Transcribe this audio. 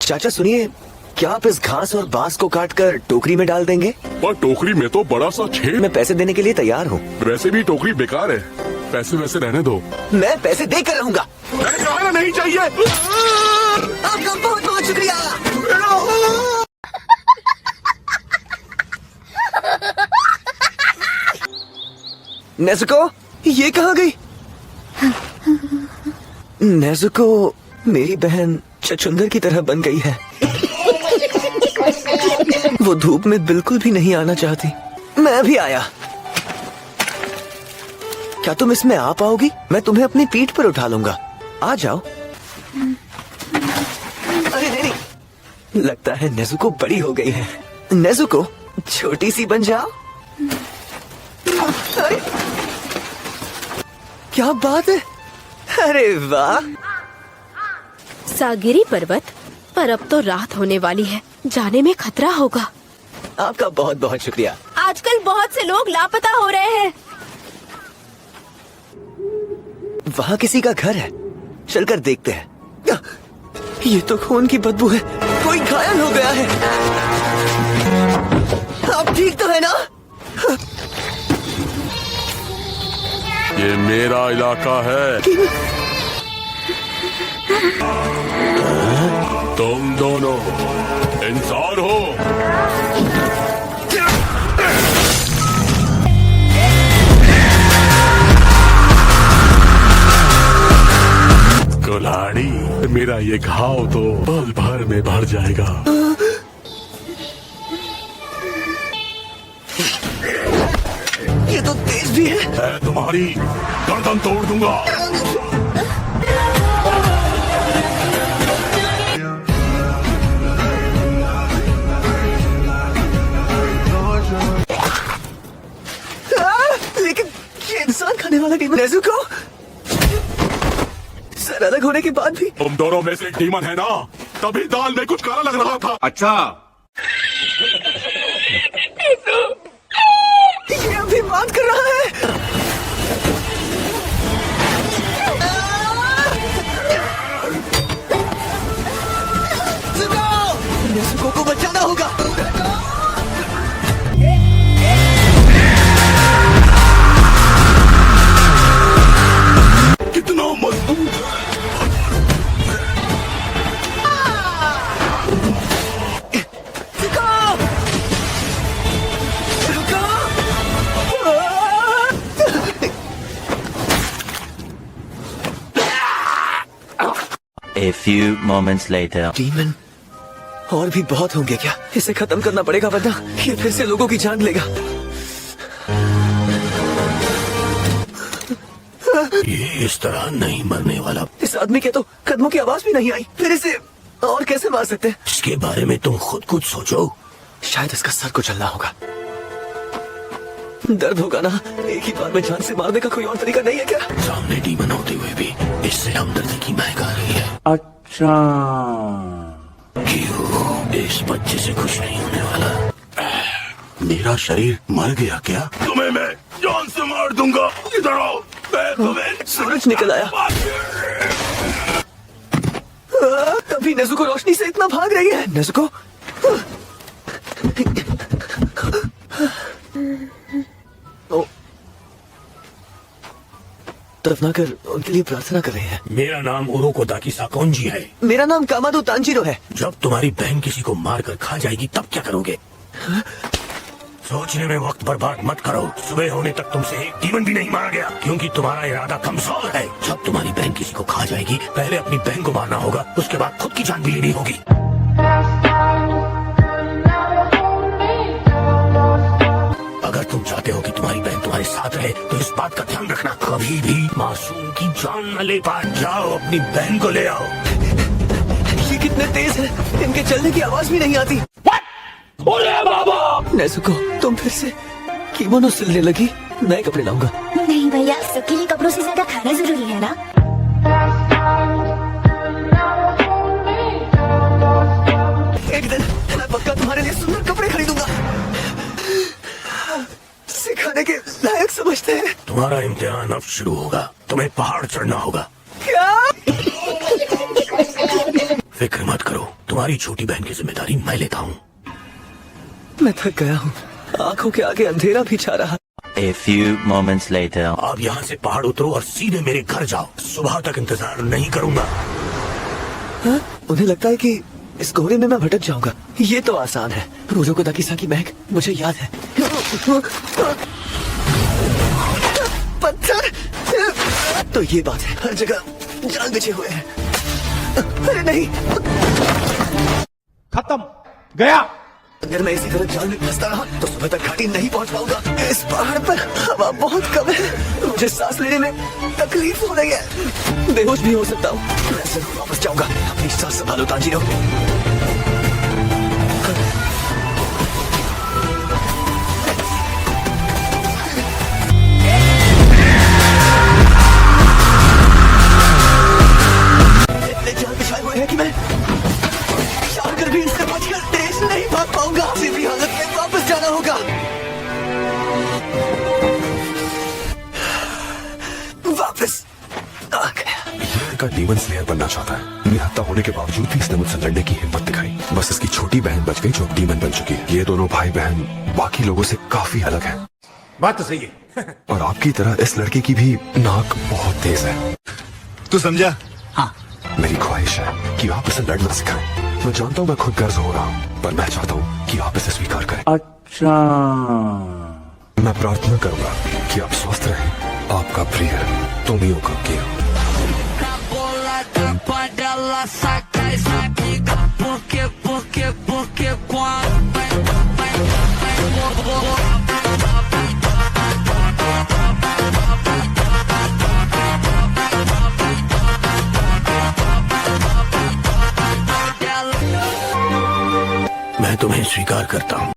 चाचा सुनिए, क्या आप इस घास और बांस को काटकर टोकरी में डाल देंगे? पर टोकरी में तो बड़ा सा छेद। मैं पैसे देने के लिए तैयार हूँ। वैसे भी टोकरी बेकार है, पैसे वैसे रहने दो। मैं पैसे देकर रहूंगा। मैंने कहा ना नहीं चाहिए। आपका बहुत बहुत शुक्रिया। नेज़ुको, ये कहाँ गई? नेज़ुको मेरी बहन छछुंदर की तरह बन गई है। वो धूप में बिल्कुल भी नहीं आना चाहती। मैं भी आया। क्या तुम इसमें आ पाओगी? मैं तुम्हें अपनी पीठ पर उठा लूंगा। आ जाओ। अरे नहीं, लगता है नेज़ुको बड़ी हो गई है। नेज़ुको छोटी सी बन जाओ। अरे क्या बात है? अरे वाह। सागिरी पर्वत, पर अब तो रात होने वाली है, जाने में खतरा होगा। आपका बहुत बहुत शुक्रिया। आजकल बहुत से लोग लापता हो रहे हैं। वहाँ किसी का घर है, चलकर देखते हैं। ये तो खून की बदबू है, कोई घायल हो गया है। आप ठीक तो है ना? ये मेरा इलाका है। तुम दोनों इंसान हो। कुल्हाड़ी, मेरा ये घाव तो पल भर में भर जाएगा। ये तो तेज भी है। मैं तुम्हारी गर्दन तोड़ दूंगा। लेकिन ये इंसान खाने वाला डीमन। नेज़ुको, सर अलग होने के बाद भी तुम दोनों में से एक डीमन है ना, तभी दाल में कुछ काला लग रहा था। अच्छा, ये अभी बात कर रहा है। नेज़ुको को बचाना होगा। कितना मजबूत। A few moments later. Demon और भी बहुत होंगे क्या? इसे खत्म करना पड़ेगा वरना ये फिर से लोगों की जान लेगा। ये इस तरह नहीं मरने वाला। इस आदमी के तो कदमों की आवाज भी नहीं आई, फिर इसे और कैसे मार सकते हैं? इसके बारे में तुम खुद कुछ सोचो। शायद इसका सर को चलना होगा। दर्द होगा ना? एक ही बार में जान से मारने का कोई और तरीका नहीं है क्या? सामने डीमन होते हुए भी इससे हमदर्दी की महक आ रही है। अच्छा, क्यों इस बच्चे से कुछ नहीं होने वाला? मेरा शरीर मर गया क्या? तुम्हें मैं जान से मार दूंगा। इधर आओ, मैं तुम्हें। सूरज निकल आया। तभी नेज़ुको रोशनी से इतना भाग रही है। नेज़ुको, ओ, तरफ ना कर, उनके लिए प्रार्थना कर रहे हैं। मेरा नाम उरोको दाकी साकोंजी है। मेरा नाम कामादो तांजीरो है। जब तुम्हारी बहन किसी को मार कर खा जाएगी तब क्या करोगे? सोचने में वक्त बर्बाद मत करो। सुबह होने तक तुमसे एक डीमन भी नहीं मारा गया, क्योंकि तुम्हारा इरादा कमजोर है। जब तुम्हारी बहन किसी को खा जाएगी, पहले अपनी बहन को मारना होगा, उसके बाद खुद की जान भी लेनी होगी। अगर तुम चाहते हो कि तुम्हारी बहन तुम्हारे साथ रहे, तो इस बात का ध्यान रखना, कभी भी मासूम की जान न ले पाए। जाओ अपनी बहन को ले आओ। ये कितने तेज हैं, इनके चलने की आवाज भी नहीं आती। नेज़ुको, तुम फिर से कीमोनो सिलने लगी? नए कपड़े लाऊंगा। नहीं भैया, सबके लिए कपड़ों से ज्यादा खाना जरूरी है ना। एक दिन मैं पक्का तुम्हारे लिए सुंदर कपड़े खरीदूंगा। सिखाने के लायक समझते हैं। तुम्हारा इम्तिहान अब शुरू होगा। तुम्हें पहाड़ चढ़ना होगा। क्या? फिक्र मत करो, तुम्हारी छोटी बहन की जिम्मेदारी मैं लेता हूँ। मैं थक गया हूँ, आंखों के आगे अंधेरा भी छा रहा। A few moments later. अब यहाँ से पहाड़ उतरो और सीधे मेरे घर जाओ। सुबह तक इंतजार नहीं करूंगा। हाँ? उन्हें लगता है कि इस कोहरे में मैं भटक जाऊंगा। ये तो आसान है। रोजो को दाकिसा की महक मुझे याद है। पत्थर। तो ये बात है, हर जगह जाल बिछे हुए हैं। अरे नहीं, खत्म गया। अगर मैं इसी तरह जाल में फंसता रहा तो सुबह तक घाटी नहीं पहुंच पाऊंगा। इस पहाड़ पर हवा बहुत कम है, मुझे सांस लेने में तकलीफ हो रही है। बेहोश भी हो सकता हूँ। मैं जरूर वापस जाऊंगा। अपनी सांस संभालो तांजीरो। इतने जाल बिछाए हुए हैं कि मैं चाहकर भी इससे बचकर तेज नहीं भाग पाऊंगा। किसी भी हालत में वापस जाना होगा। वापस आ गया। का डीमन स्लेयर बनना चाहता है। निहत्था होने के बावजूद भी इसने मुझसे लड़ने की हिम्मत दिखाई। बस इसकी छोटी बहन बच गई जो डीमन बन चुकी है। ये दोनों भाई बहन बाकी लोगों से काफी अलग हैं। बात तो सही है। और आपकी तरह इस लड़के की भी नाक बहुत तेज है। तू समझा? हाँ। मेरी ख्वाहिश है कि आप इसे लड़ना सिखाएं। मैं जानता हूँ मैं खुद गर्ज हो रहा हूँ, पर मैं चाहता हूँ कि आप इसे स्वीकार करें। अच्छा। मैं प्रार्थना करूंगा कि आप स्वस्थ रहें। आपका प्रिय टोमियो काकियो। मैं तुम्हें स्वीकार करता हूँ।